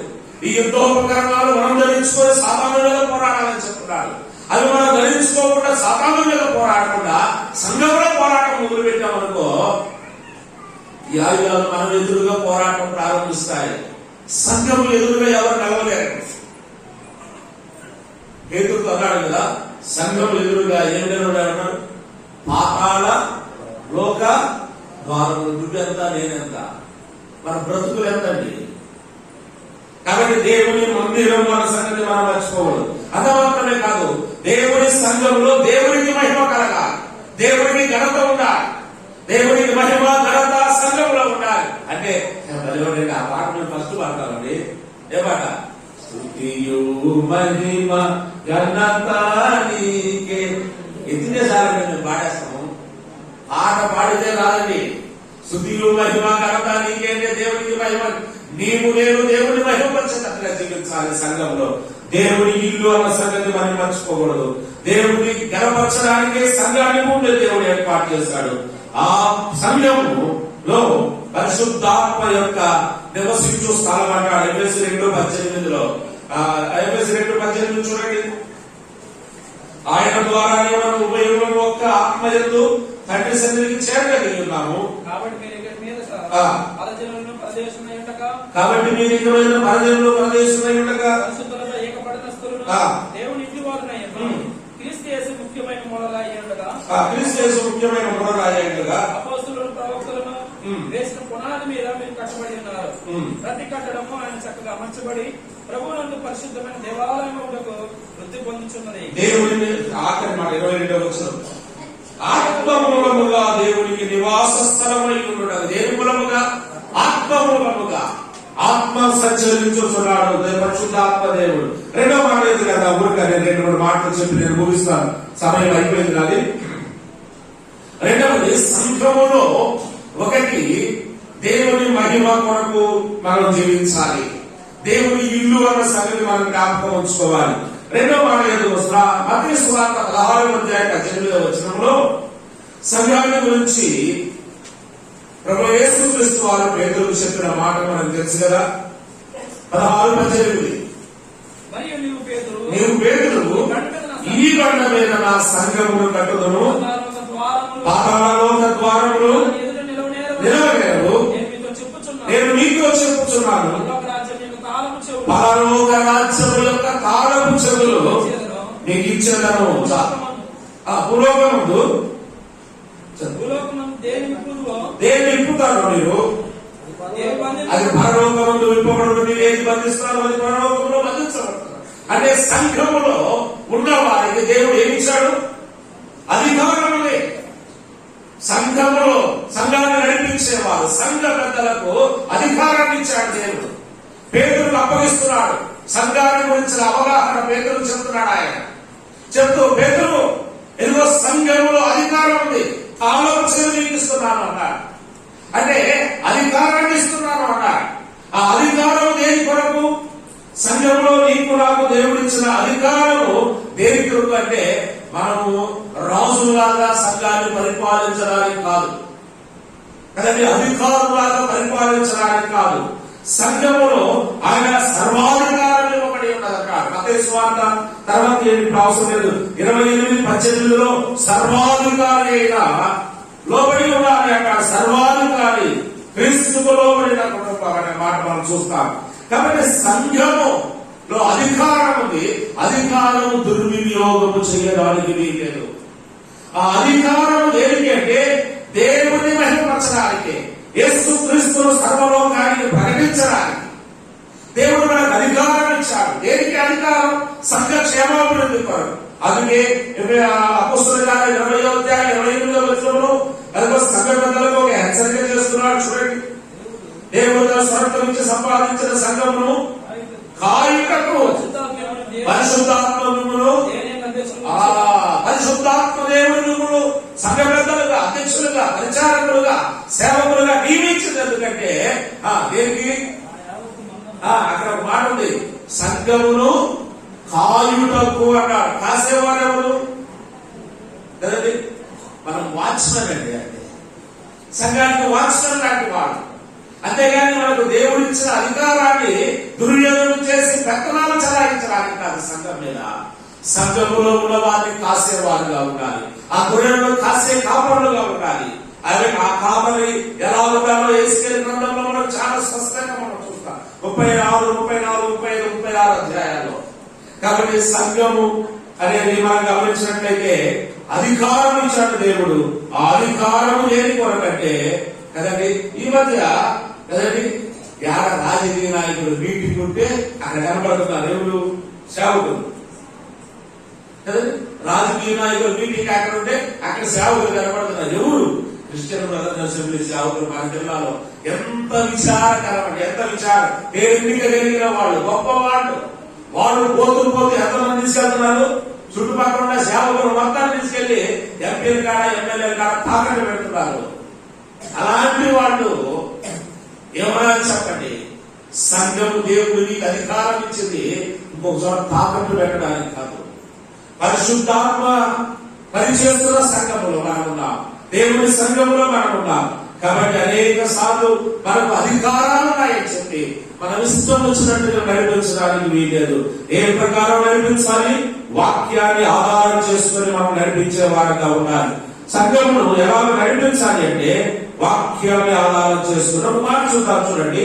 ఈ యుద్ధోపకరణాలు మనం ధరించుకొని సాతానులో పోరాడాలని చెప్తున్నారు. అవి మనం ధరించుకోకుండా సాతాను మీద పోరాడకుండా సంఘంలో పోరాటం మొదలు పెట్టామనుకో ఈ ఆయుధాలు మనం ఎదురుగా పోరాటం ప్రారంభిస్తాయి. సంఘం ఎదురుగా ఎవరు నిలవలేరు. పేతురుతో అన్నాడు కదా, సంఘం ఎదురుగా ఏం నిలవలేరు? పాతాళ లోక ద్వారములు. నువ్వెంత నేనెంత, మన బ్రతుకులు ఎంతండి. కాబట్టి దేవుని మందిరం మన సంగతి మనం మర్చిపోవద్దు. అంత మాత్రమే కాదు, దేవుని సంఘంలో దేవునికి మహిమ కలగాలి, దేవునికి ఘనత ఉండాలి. దేవునికి మహిమ ఘనత సంఘంలో ఉండాలి. అంటే ఆ పాట మేము ఫస్ట్ పాడతామండి. ఏ పాట? స్తుతియు మహిమ ఘనత నీకే. ఎత్తినేసారి మేము పాడేస్తాము. పాట పాడితే రాదండి. స్తుతియు మహిమ ఘనత నీకే అంటే దేవునికి మహిమ. నీవు నేను దేవుని మహిమపరిచేటట్లుగా జీవించాలి. సంఘంలో దేవుని ఇల్లు అన్న సంగతి మనం మర్చిపోకూడదు. దేవుడిని గణపరచడానికే సంఘాన్ని ముందే దేవుడు ఏర్పాటు చేశాడు. ఆ సంఘములో పరిశుద్ధాత్మ యొక్క నివసించు స్థలం అంటాడు. ఎఫెసీ 2:18 ఎఫెసీ 2:18 చూడండి. ఆయన ద్వారానే మనం ఉపయోగం ఒక్క ఆత్మ యందు తండ్రి సన్నిధికి చేరగలిగి ఉన్నాము. కాబట్టి మీరు ఇక పరదేశులైన పరదేశులై ఉండగా ఏకపడనస్తులను దేవుని ఇంటి వారునై క్రీస్తు యేసు ముఖ్యమైన మూలరాయి ఉండగా అపోస్తలులను ప్రవక్తలను వేసిన పునాది మీద మీరు కట్టబడి ఉన్నారు. ప్రతి కట్టడము ఆయన చక్కగా అమర్చబడి ప్రభువునందు పరిశుద్ధమైన దేవాలయములకు వృద్ధి పొందుతున్నది. దేవుని ఆఖరి మాట 22వ వచనం. ఆత్మమూలముగా దేవునికి నివాస స్థలమై ఉండగా, దేని మూలముగా? ఆత్మమూలముగా. ఆత్మ సంచరించుతున్నాడు పరిశుద్ధాత్మ దేవుడు. రెండో మాట లేదు కదా, ఊరిక నేను 2-3 మాటలు చెప్పి నేను ముగిస్తాను, సమయం అయిపోయింది నాది. రెండవది, సంఘములో ఒకటి దేవుని మహిమ కొరకు మనం జీవించాలి. దేవుని ఇల్లు అన్న సంగతి మనం జ్ఞాపకం ఉంచుకోవాలి. రెండో మాట ఏదో మత్తయి సువార్త 16వ అధ్యాయం 18వ వచనంలో సంఘాన్ని గురించి ప్రభువు యేసుక్రీస్తు వారు పేతురుకు చెప్పిన మాట మనకు తెలుసు కదా. 16:18 మరియు నీవు పేతురు ఈ బండ మీద నా సంఘమును కట్టుదును, పాతాళలోక ద్వారములు నిలవనేరవు. నేను మీతో చెప్పుచున్నాను, పరలోక రాజ్యము యొక్క తాళపు చెవులు నీకు ఇచ్చేదను. భూలోకముందు దేన్ని విప్పుతారు మీరు, అది పరలోకముందు విప్పబడు. మీరు ఏది బంధిస్తారో అది పరలోకంలో బంధించబడతారు. అంటే సంఘములో ఉన్న వారికి దేవుడు ఏమిచ్చాడు? అధికారములే. సంఘములో సంఘాన్ని నడిపించేవారు, సంఘ పెద్దలకు అధికారాన్ని ఇచ్చాడు దేవుడు. పేతురుకు అప్పగిస్తున్నాడు. సంఘాన్ని గురించిన అవగాహన పేతురు చెప్తున్నాడు. ఆయన చెప్తూ, పేతురు ఎదుగో సంఘములో అధికారం ఉంది, ఆలోచనలు నీకు ఇస్తున్నాను అన్నాడు. అంటే అధికారాన్ని ఇస్తున్నాను అన్నాడు. ఆ అధికారం దేని కొరకు? సంఘంలో నీకు నాకు దేవుడిచ్చిన అధికారము దేని కొరకు అంటే మనము రాజులాగా సంఘాన్ని పరిపాలించడానికి కాదు కదండి, అధికారులాగా పరిపాలించడానికి కాదు. సంఘములో ఆయన సర్వాధికారం ఇవ్వబడి ఉన్నదన్నాడు. మత్తయి సువార్త తర్వాత ఏమి అవసరం లేదు, 28:18లో సర్వాధికారి అయిన లోబడి ఉండాలి అన్నాడు. సర్వాధికారి క్రీస్తుకు లోబడిన కుటుంబం అనే మాట మనం చూస్తాం. కాబట్టి సంఘములో అధికారం ఉంది, అధికారము దుర్వినియోగము చేయడానికి వీలేదు. ఆ అధికారం దేనికి అంటే దేవుని మహిమపరచడానికి, యేసు క్రీస్తును సర్వలోకానికి ప్రకటించడానికి దేవుడు మనకు అధికారం ఇచ్చాడు. దేనికి అధికారం? సంఘ క్షేమాభివృద్ధి కొరకు. అందుకే అపోస్తలుల కార్యాలు 20వ అధ్యాయం 28వ వచనంలో అదిగో సంఘ పెద్దలకు ఒక హెచ్చరిక చేస్తున్నాడు. చూడండి, దేవుడు తన స్వరక్తం ఇచ్చి సంపాదించిన సంఘమును కాయుటకు పరిశుద్ధాత్మ దేవుని మిమ్మును సంఘ పెద్దలుగా, అధ్యక్షులుగా, పరిచారకులుగా, సేవకులుగా నియమించింది. ఎందుకంటే దేనికి? అక్కడ ఒక మాట ఉంది, సంఘమును కాయుటకు అన్నాడు. కాసేవారు ఎవరు? కదండి, మనం వాచ్మెన్ అండి. అంటే సంఘానికి వాచ్మెన్ లాంటి వాడు. అంతేగాని మనకు దేవుడు ఇచ్చిన అధికారాన్ని దుర్యోగం చేసి పెత్తనాలు చలాయించడానికి కాదు. సంఘం మీద సంఘములో ఉన్న వారిని కాసేవారుగా ఉండాలి, ఆ గొర్రెలను కాసే కాపరులుగా ఉండాలి. అదే ఆ కాపరి ఎలా ఉండాలో యేసుకేలు గ్రంథంలో మనం చాలా స్పష్టంగా మనం చూస్తాం. 34, 34, 35, 36 అధ్యాయాల్లో. కాబట్టి సంఘము అనేది మనం గమనించినట్లయితే అధికారం ఇచ్చాడు దేవుడు. ఆ అధికారము దేని కొరకంటే కదండి, ఈ మధ్య కదండి రాజకీయ నాయకులు మీటింగ్ ఉంటే అక్కడ కనబడుతున్నారు ఎవరు? సేవకులు కదండి. రాజకీయ నాయకులు మీటింగ్ అక్కడ ఉంటే అక్కడ సేవకులు కనబడుతున్నారు. ఎవరు? క్రిస్టియన్ బ్రదర్స్ అసెంబ్లీ సేవకులు. మన జిల్లాలో ఎంత విచారకరం అంటే ఎంత విచారం. ఎన్నిక కలిగిన వాళ్ళు, గొప్ప వాళ్ళు పోతూ ఎంతమంది తీసుకెళ్తున్నారు? చుట్టుపక్కల ఉన్న సేవకులు మొత్తాన్ని తీసుకెళ్లి ఎంపీలు కాడ, ఎమ్మెల్యేలు కాడ తాకట్టు పెడుతున్నారు. అలాంటి వాళ్ళు ఏమన్నా చెప్పండి, సంఘం దేవుడికి అధికారం ఇచ్చింది ఇంకొక చోట తాకట్టు పెట్టడానికి కాదు. పరిశుద్ధాత్మ పనిచేస్తున్న సంఘంలో మనం ఉన్నాం, దేవుని సంఘంలో మనం ఉన్నాం. కాబట్టి అనేక సార్లు మనకు అధికారాలు ఉన్నాయని చెప్పి మనం ఇష్టం వచ్చినట్టుగా నడిపించడానికి వీలేదు. ఏ ప్రకారం నడిపించాలి? వాక్యాన్ని ఆధారం చేసుకుని మనం నడిపించే వారిగా ఉండాలి. సంఘమును ఎలా నడిపించాలి అంటే వాక్యాన్ని ఆధారం చేసుకుని ఒక మాట చూద్దాం. చూడండి,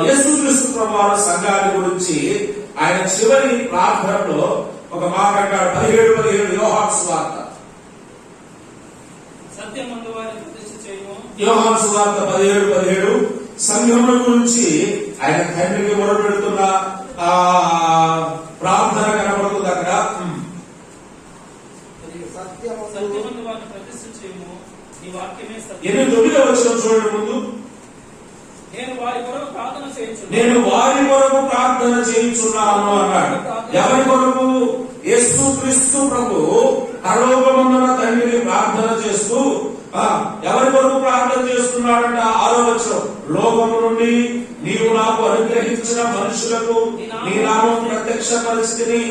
యేసుక్రీస్తు ప్రభువు సంఘాన్ని గురించి ఆయన చివరి ప్రార్థనలో ఒక మాట అంటాడు. 17:17 యోహాను సువార్త. యోహాను సువార్త 17:17 సంఘముల గురించి ఆయన తండ్రికి మొరపెడుతున్న ప్రార్థన కనబడుతుంది అక్కడ. 8వ వచనం చూడండి ముందు. నేను వారి కొరకు ప్రార్థన నేను వారి కొరకు ప్రార్థన చేయించున్నాను అన్నాడు. ఎవరి కొరకు? యేసు క్రీస్తు ప్రభు పరలోకమందున తండ్రిని ప్రార్థన చేస్తూ ఎవరి కొరకు ప్రార్థన చేస్తున్నాడంట? 6వ వచనం, లోకము నుండి నీవు నాకు అనుగ్రహించిన మనుషులకు నీ నామం ప్రత్యక్ష పరిస్థితిని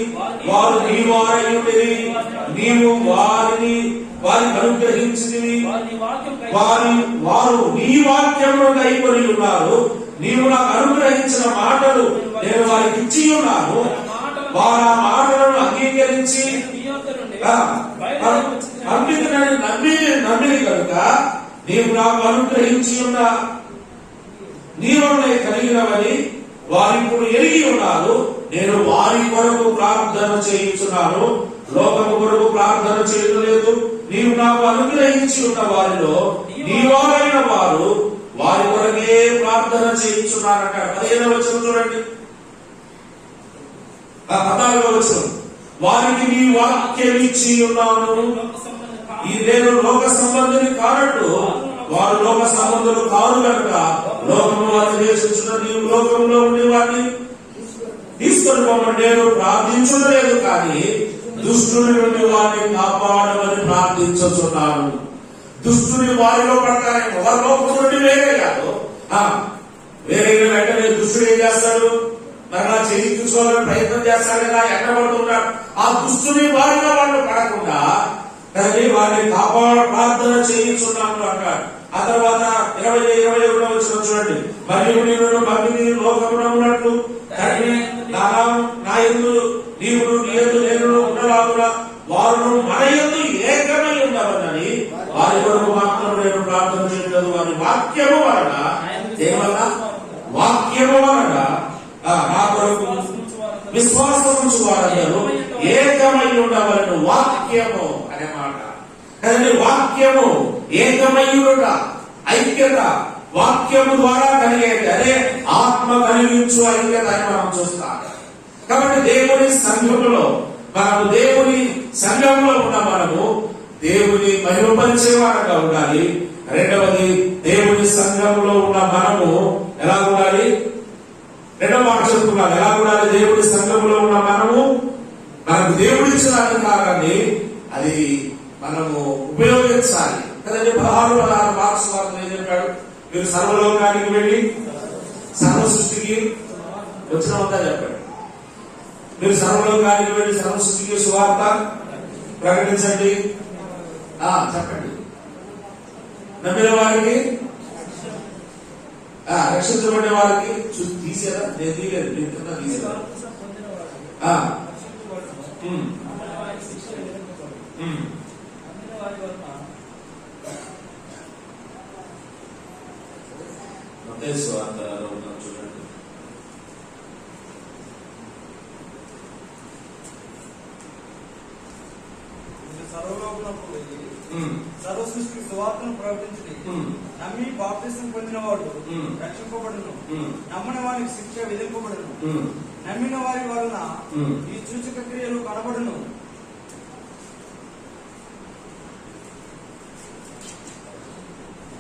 వారు నీ వారయుడిని, నీవు వారికి అనుగ్రహించినవి, వారు నీ వాక్యమును కైకొని ఉన్నారు. నీవు నాకు అనుగ్రహించిన మాటలు నేను వారికి ఇచ్చి ఉన్నాను. వారు ఆ మాటలను అంగీకరించి నమ్మిని కనుక నీవు నాకు అనుగ్రహించి ఉన్న నీవనే కలిగినవని వారి ఇప్పుడు ఎరిగి ఉన్నారు. నేను వారి కొరకు ప్రార్థన చేయించున్నాను, లోకము కొరకు ప్రార్థన చేయలేదు. నీవు నాకు అనుగ్రహించి ఉన్న వారిలో నీ వారైన వారు వారి కొరకే ప్రార్థన చేయించున్నారట. 15వ వచనం చూడండి, 14వ వచనం, వారికి నీ వాక్యం ఇచ్చి ఉన్నాను. ఈ నేను లోక సంబంధిని కానట్టు వారు లోక సంబంధులు కాదు కనుక లోకము వారిని ద్వేషించిన నీవు లోకంలో ఉండి వారిని తీసుకొని పోమని నేను ప్రార్థించలేదు, కానీ దుష్టుని నుండి వారిని కాపాడమని ప్రార్థించుచున్నాను. దుష్టుని వారిలో పడతారేమో, వారి లోకం నుండి వేరే కాదు. వేరే వెంటనే దుష్టుడు ఏం చేస్తాడు? మరలా చేయించుకోవాలని ప్రయత్నం చేస్తాడు కదా, ఎండబడుతున్నాడు. ఆ దుష్టుని వారిలో వాళ్ళు పడకుండా వారిని ప్రార్థన చేయించున్నాను అన్నాడు. ఆ తర్వాత 21వ వచనం చూడండి, మరియు నేను మమ్మిని లోకమున ఉన్నట్లు నా యందు నీవు నీ యందు నేను ఉండలాగున వారు మన యందు ఏకమై ఉండవని వారి కొరకు మాత్రం నేను ప్రార్థన చేయలేదు. వారి వాక్యము వలన నా కొరకు విశ్వాసం ఉంచు వారందరూ ఏకమై ఉండవలను. వాక్యము అనే మాట కదండి. వాక్యము ఏకమయ్యుట, ఐక్యత వాక్యము ద్వారా కలిగేది. అదే ఆత్మ కలిగించు ఐక్యత అని మనం చూస్తాం. కాబట్టి దేవుని సంఘములో ఉన్న మనము దేవుని మహిమపరిచే వారంగా ఉండాలి. రెండవది, దేవుని సంఘంలో ఉన్న మనము ఎలా ఉండాలి? రెండవ మాట చెప్తున్నాను, ఎలా ఉండాలి? దేవుని సంఘంలో ఉన్న మనము మనకు దేవుడిచ్చిన అధికారాన్ని అది మనము ఉపయోగించాలి కదండి. 16 మార్క్స్ వార్తలు ఏం చెప్పాడు? మీరు సర్వలోకానికి వెళ్ళి సర్వ సృష్టికి వచ్చినంతా చెప్పాడు. మీరు సర్వలోకానికి వెళ్ళి సర్వ సృష్టికి సువార్త ప్రకటించండి. చెప్పండి. నమ్మిన వారికి, రక్షించబడిన వారికి తీసేదా? నేను తీయలేదు, నేను తీసేదా? స్వార్థలో ఉన్నాం చూడండి. సర్వలోకమునకు వెళ్ళి సర్వ సృష్టికి సువార్తను ప్రకటించి నమ్మి బాప్తిసం పొందినవాడు రక్షింపబడును, నమ్మని వారికి శిక్ష విధింపబడును. నమ్మిన వారి వలన ఈ సూచక క్రియలు కనబడును.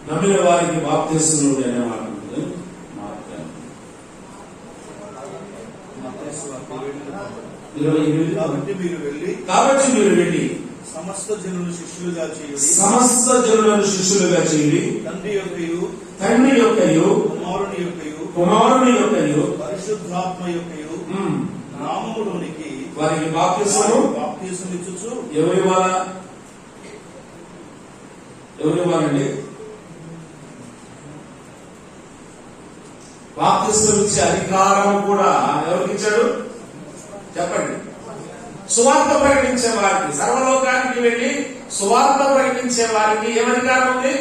నమ్మిన వారికి బాప్తిసం అనే మాట ఉంటుంది. కాబట్టి మీరు వెళ్ళి సమస్త జనులను శిష్యులుగా చేయండి. తండ్రి యొక్కయు కుమారుని యొక్కయు పరిశుద్ధాత్మ యొక్కయు నామములోనికి వారికి బాప్తిసం ఇచ్చుచు. ఎవరివ్వాలండి? బాప్తిసం ఇచ్చే అధికారం కూడా ఎవరికి ఇచ్చాడు? చెప్పండి. సువార్త ప్రకటించే వారికి, సర్వలోకానికి వెళ్లి సువార్త ప్రకటించే వారికి ఏం అధికారం ఉంది?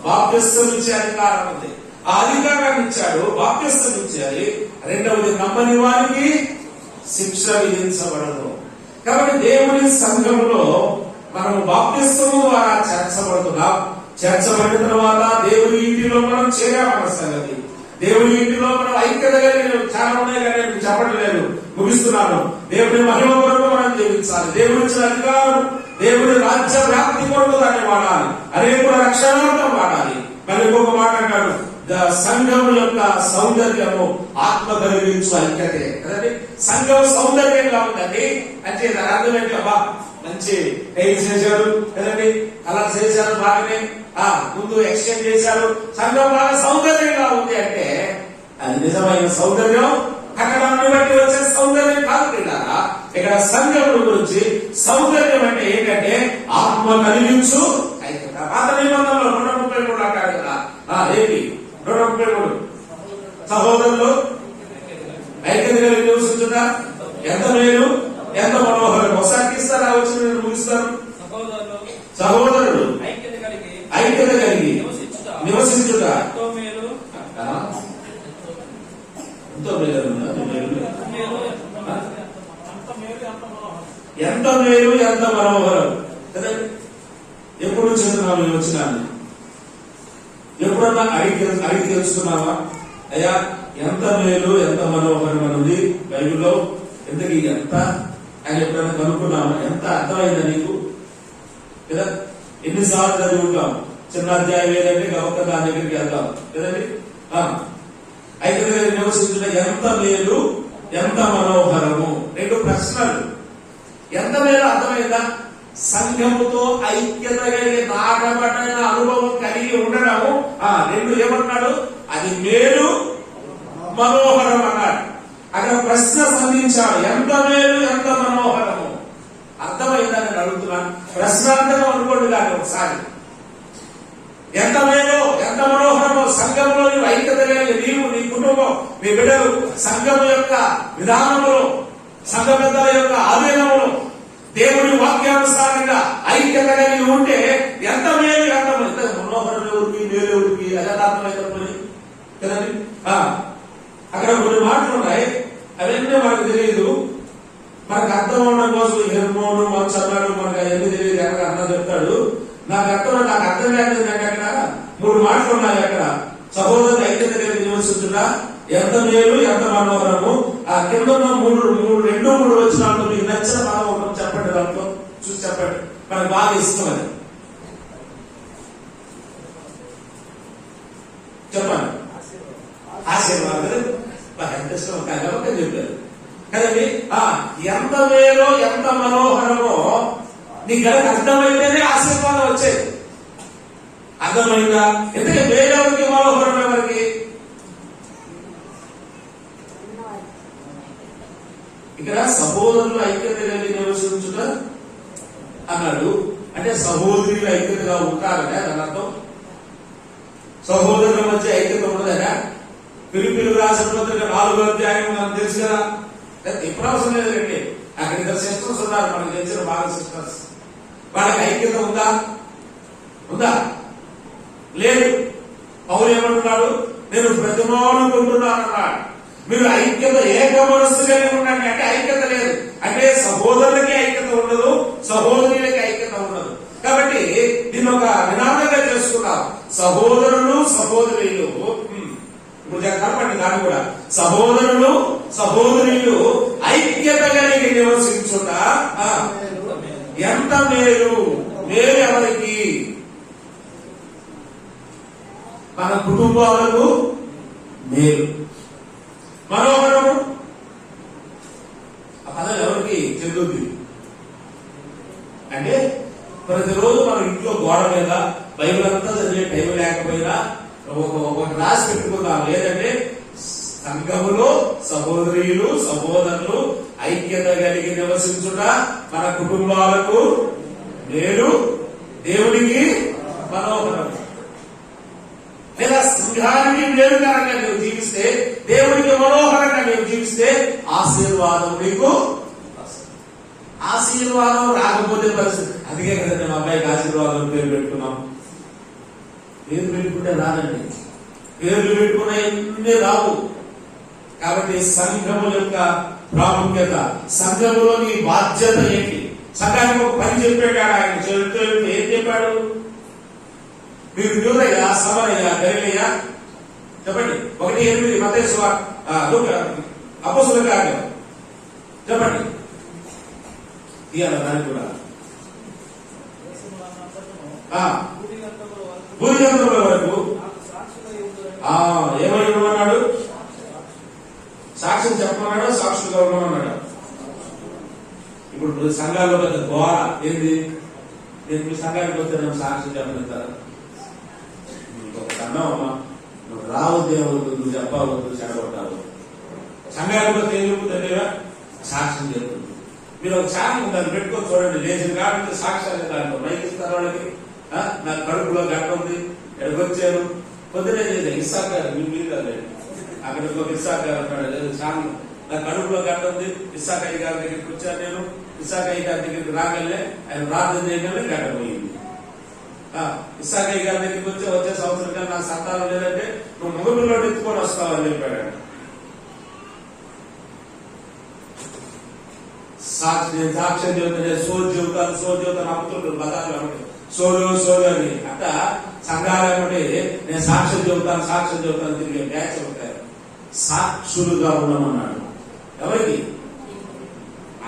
బాప్తిసం ఇచ్చే అధికారం ఉంది. ఆ అధికారాన్ని ఇచ్చాడు, బాప్తిసం ఇచ్చేది. రెండవది, నమ్మని వారికి శిక్ష విధించబడదు. కాబట్టి దేవుని సంఘంలో మనం బాప్తిసము ద్వారా చేర్చబడుతున్నాం. చేర్చబడిన తర్వాత దేవుని ఇంటిలో మనం చేరామన్న సంగతి. దేవుని ఇంటిలో మనం ఐక్యత కలిగి చాలా ఉన్నాయి కానీ నేను చెప్పడం లేదు, ముగిస్తున్నాను. దేవుని మహిమ కొరకు మనం జీవించాలి. దేవుని ఇచ్చిన అధికారం, దేవుని రాజ్య వ్యాప్తి కొరకు దాన్ని వాడాలి. అనేకుల రక్షణార్థం వాడాలి. మరి ఇంకొక మాట అంటాడు, సంఘం యొక్క సౌందర్యము ఆత్మ కలిగించు ఐక్యతే కదండి. సంఘం సౌందర్యంగా ఉందండి అంటే దాని అర్థం ఏంటి? అబ్బా మంచి టైల్స్ వేశారు కదండి, కలర్స్ వేశారు, బాగానే ముందు ఎక్స్చేంజ్ చేశారు, సంఘం బాగా సౌందర్యంగా ఉంది అంటే అది నిజమైన సౌందర్యం. కట్టడాన్ని బట్టి వచ్చే సౌందర్యం కాదు పిల్లారా. ఇక్కడ సంఘం గురించి సౌందర్యం అంటే ఏంటంటే ఆత్మ కలిగించు ఐక్యత. పాత నిబంధనలో 133 అంటాడు కదా, ఏంటి 133 సహోదరులు ఐక్యత కలిగి నివసించుట ఎంత మేలు ఎంత మనోహరం. ఒకసారి ఇస్తారా? వచ్చి నేను ముగిస్తాను. సహోదరులు ఐక్యత కలిగి నివసించుట ఎంత మేలు ఎంత మనోహరం కదండి. ఎప్పుడు చదువుతున్నావు నేను వచ్చినాను? ఎప్పుడన్నా అడిగి తెలుసుకున్నావా? అయ్యా ఎంత మేలు ఎంత మనోహరం అన్నది బైబిల్లో ఎంతకి ఎంత అని ఎప్పుడైనా కనుక్కున్నావా? ఎంత అర్థమైందా నీకు కదా? ఎన్నిసార్లు చదివి ఉంటాం. చిన్న అధ్యాయం ఏదంటే గొప్ప దాని దగ్గరికి వెళ్తాం కదండి. అయితే నివసించిన ఎంత మేలు ఎంత మనోహరము. 2 ప్రశ్నలు. ఎంత మేలు అర్థమైందా? సంఘముతో ఐక్యత కలిగి నాటబడిన అనుభవం కలిగి ఉండడము. 2 ఏమన్నాడు? అది మేలు మనోహరం అన్నాడు. అక్కడ ప్రశ్న సంధించాడు. ఎంత మేలు ఎంత మనోహరము. అర్థమైందని నేను అడుగుతున్నాను. ప్రశ్నార్థకం అనుకోండి దాన్ని ఒకసారి. ఎంత మేలో ఎంత మనోహరమో సంఘంలో నీవు ఐక్యత కలిగి నీవు నీ కుటుంబం మీ బిడ్డలు సంఘం యొక్క విధానములో సంఘ పెద్దల యొక్క ఆధీనములో దేవుడి వాక్యానుసారంగా ఐక్యత కలిగి ఉంటే ఎంత మేలు ఎంత మనోహరం ఎవరికి మేలు ఎవరికి అజార్థమైనప్పుడు కదండి. అక్కడ కొన్ని మాటలు ఉన్నాయి, అవన్నీ మనకు తెలియదు. మనకు అర్థం అవడం కోసం హెర్మోను మనసు అన్నాడు, మనకు అవన్నీ తెలియదు. ఎక్కడ అన్న చెప్తాడు నాకు అర్థం లేదంటే అక్కడ 3 మాటలు ఉన్నాయి. అక్కడ సహోదరులు ఐక్యత కలిగి నివసించుట ఎంత మేలు ఎంత మనోహరము. ఆ కింద 2-3 వచ్చినాలు మీకు నచ్చిన పదం ఒకటి చెప్పండి, దాంట్లో చూసి చెప్పండి. మనకు బాగా ఇష్టం అది చెప్పండి. ఆశీర్వాదం ఎంత ఇష్టం కాబట్టి చెప్పారు కదండి. ఎంత మేలో ఎంత మనోహరమో నీ గడకు అర్థమైతేనే ఆశీర్వాదం వచ్చేది. అర్థమైందా? ఎందుకంటే మేలెవరికి మనోహరం ఎవరికి? ఇక్కడ సహోదరులు ఐక్యత కలిగి నివసించుట అన్నాడు. అంటే సహోదరులు ఐక్యతగా ఉంటారనే దాని అర్థం. సహోదరుల మధ్య ఐక్యత ఉండదనా? ఫిలిప్పీయులకు రాసిన పత్రిక 4వ అధ్యాయం మనకు తెలుసు కదా. ఎప్పుడు అవసరం లేదండి. అక్కడ 2 సిస్టర్స్ ఉన్నారు మనకు తెలిసిన బాగా సిస్టర్స్. వాళ్ళకి ఐక్యత ఉందా? లేదు. పౌలు ఏమంటున్నాడు? నేను బ్రతిమాలుకుంటున్నానన్నాడు. మీరు ఐక్యత ఏక మనస్సు కలిగి ఉండండి. అంటే ఐక్యత లేదు అంటే సహోదరులకి ఐక్యత ఉండదు, సహోదరులకి ఐక్యత ఉండదు. కాబట్టి దీన్ని ఒక విధానంగా చేసుకున్నాం. సహోదరులు సహోదరులు ఇప్పుడు కనపండి దాన్ని కూడా. సహోదరులు సహోదరులు ఐక్యత కలిగి నివసించుట ఎంత మేలు. మేలు ఎవరికి? మన కుటుంబాలకు మేలు. మనోహరము ఆ పదం ఎవరికి చెందుతుంది అంటే ప్రతిరోజు మన ఇంట్లో గోడ మీద బైబిల్ అంతా చదివే టైం లేకపోయినా ఒకటి రాసి పెట్టుకుందాం. లేదంటే సంఘములో సహోదరులు సహోదరులు ఐక్యత కలిగి నివసించుట మన కుటుంబాలకు మేలు, దేవునికి మనోహరం. లేదా సంఘానికి మేలుకరంగా నీవు జీవిస్తే, దేవుడికి మనోహరంగా నీవు జీవిస్తే ఆశీర్వాదం నీకు. ఆశీర్వాదం రాకపోతే పరిస్థితి. అందుకే కదండి మా అబ్బాయికి ఆశీర్వాదం పేరు పెట్టుకున్నాం. పేరు పెట్టుకుంటే రాదండి. పేర్లు పెట్టుకున్న ఎన్ని రావు. కాబట్టి సంఘము యొక్క ప్రాముఖ్యత, సంఘములో నీ బాధ్యత ఏంటి? సంఘానికి ఒక పని చెప్పాడు ఆయన. ఏం చెప్పాడు? మీరు యూదయ్యా, సమరయ్యా, గలిలయ్యా చెప్పండి. 1:8 మత్తయి సువార్త అపోస్తలుల కార్యం చెప్పండి. ఇయాల దానికి కూడా భూదిగంతముల వరకు ఏమై ఉండమన్నాడు? సాక్ష్యం చెప్పమన్నాడు, సాక్షులుగా ఉండమన్నాడు. ఇప్పుడు సంఘాల్లో పెద్ద గోడ ఏంది? నేను మీ సంఘానికి వస్తే నేను సాక్ష్యం చెప్పగలుగుతారా? అన్నావమ్మా, నువ్వు రావు దేవుడు, నువ్వు చెప్పవద్దు, చెడగొట్టావు. సంఘానికి వస్తే ఏం చెబుతుందా? సాక్ష్యం చెప్తుంది. మీరు ఒక ఛానల్ దాన్ని పెట్టుకొని చూడండి. లేచిన కాబట్టి సాక్ష్యాన్ని దాంట్లో మైక్ ఇస్తారు వాళ్ళకి. నాకు కడుపులో గట్ట ఉంది, ఎక్కడికి వచ్చాను పొద్దునే చేశాను. ఇస్సాక్ గారు మీ మీద లేదు, అక్కడికి ఒక ఇస్సాక్ గారు అంటాడు ఛానల్. నా కడుపులో గట్ట ఉంది, ఇస్సాక్ అయ్య గారి దగ్గరికి వచ్చాను. నేను ఇస్సాక్ అయ్య గారి దగ్గరికి రాగలే, ఆయన ప్రార్థన చేయగలే, గట్ట పోయింది. ఇస్సాక్ అయ్య గారి దగ్గరికి వచ్చే సంవత్సరం కానీ నాకు సంతానం లేదంటే నువ్వు మొగుడులో ఎత్తుకొని వస్తావని చెప్పాడు. నేను సాక్ష్యం చెబుతాను, సోది చెబుతాను అమ్ముతుంటారు బజార్లో సోదు అని. అట్లా సంఘాలంటే నేను సాక్ష్యం చెబుతాను తిరిగే బ్యాచ్ ఉంటారు. సాక్షులుగా ఉండమన్నాడు. ఎవరికి?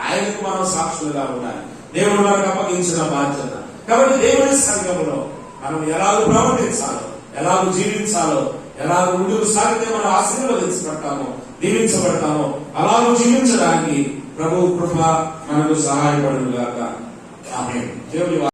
ఆయనకు మనం సాక్షులుగా ఉండాలి. దేవుడు మనకు అప్పగించిన బాధ్యత. కాబట్టి దేవుని సంఘంలో మనం ఎలాగో ప్రవర్తించాలో, ఎలాగో జీవించాలో, ఎలాగో ముందుకు సాగితే మనం ఆశీర్వదించబడతామో, దీవించబడతామో అలాగూ జీవించడానికి ప్రభు కృప మనకు సహాయపడును గాక. ఆమేన్. దేవుని